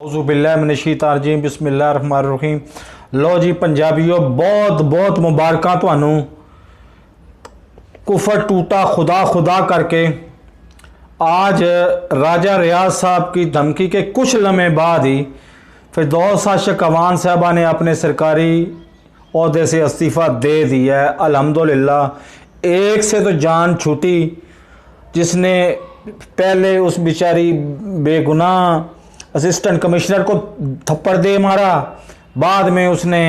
औज़ुबिल्लाहिमिनश्शैतानिर्रजीम बिस्मिल्लाहिर्रहमानिर्रहीम। लो जी पंजाबियों, बहुत बहुत मुबारक तुहानू। कुफर टूटा खुदा खुदा करके आज राजा रियाज साहब की धमकी के कुछ लम्हे बाद ही फिरदौस आशिक अवान साहबा ने अपने सरकारी ओहदे से इस्तीफ़ा दे दिया है। अल्हम्दुलिल्लाह, एक से तो जान छूटी जिसने पहले उस बेचारी बेगुनाह असिस्टेंट कमिश्नर को थप्पड़ दे मारा, बाद में उसने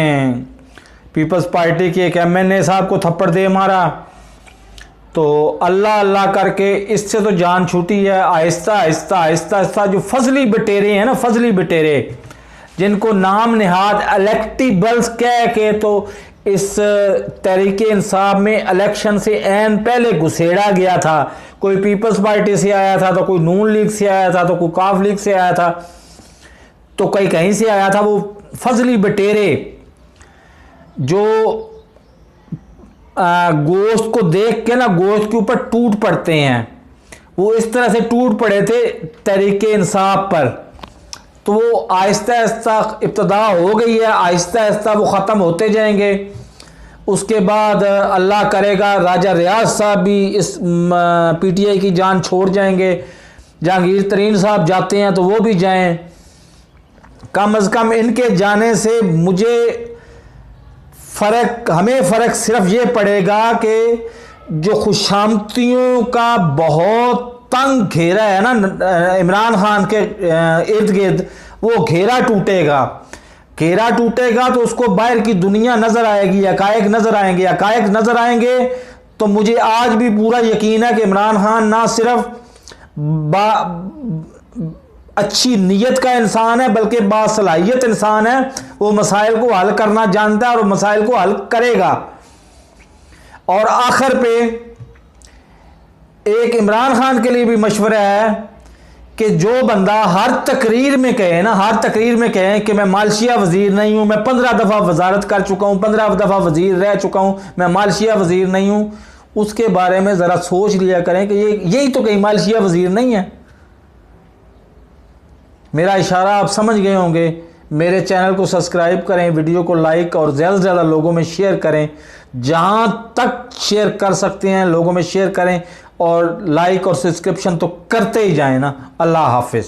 पीपल्स पार्टी के एक एमएनए साहब को थप्पड़ दे मारा। तो अल्लाह अल्लाह करके इससे तो जान छूटी है। आहिस्ता आहिस्ता आहिस्ता आहिस्ता जो फजली बटेरे हैं ना, फजली बटेरे जिनको नाम निहाद इलेक्टिबल्स कह के तो इस तहरीक इंसाफ में इलेक्शन से ऐन पहले घुसेड़ा गया था। कोई पीपल्स पार्टी से आया था, तो कोई नून लीग से आया था, तो कोई काफ लीग से आया था, तो कहीं कहीं से आया था। वो फजली बटेरे जो गोश्त को देख के ना गोश्त के ऊपर टूट पड़ते हैं, वो इस तरह से टूट पड़े थे तहरीक इंसाफ पर। तो वो आहिस्ता आहिस्ता इब्तदा हो गई है, आहिस्ता आहिस्ता वो ख़त्म होते जाएंगे। उसके बाद अल्लाह करेगा राजा रियाज साहब भी इस पीटीआई की जान छोड़ जाएंगे। जहांगीर तरीन साहब जाते हैं तो वो भी जाएं। कम अज़ कम इनके जाने से हमें फ़र्क सिर्फ ये पड़ेगा कि जो खुशामतियों का बहुत तंग घेरा है ना इमरान खान के इर्द गिर्द, वो घेरा टूटेगा। घेरा टूटेगा तो उसको बाहर की दुनिया नज़र आएगी, हक़ाइक़ नज़र आएंगे। हक़ाइक़ नज़र आएंगे तो मुझे आज भी पूरा यकीन है कि इमरान खान ना सिर्फ अच्छी नीयत का इंसान है बल्कि बासलाहियत इंसान है। वो मसाइल को हल करना जानता है और मसाइल को हल करेगा। और आखिर पे एक इमरान खान के लिए भी मशवरा है कि जो बंदा हर तकरीर में कहे ना, हर तकरीर में कहे कि मैं मालशिया वज़ीर नहीं हूँ, मैं 15 दफ़ा वजारत कर चुका हूँ, 15 दफ़ा वज़ीर रह चुका हूँ, मैं मालशिया वज़ीर नहीं हूँ, उसके बारे में ज़रा सोच लिया करें कि यही तो कहीं मालशिया वज़ीर नहीं है। मेरा इशारा आप समझ गए होंगे। मेरे चैनल को सब्सक्राइब करें, वीडियो को लाइक और ज़्यादा से ज़्यादा लोगों में शेयर करें। जहाँ तक शेयर कर सकते हैं लोगों में शेयर करें, और लाइक और सब्सक्रिप्शन तो करते ही जाएं ना। अल्लाह हाफिज़।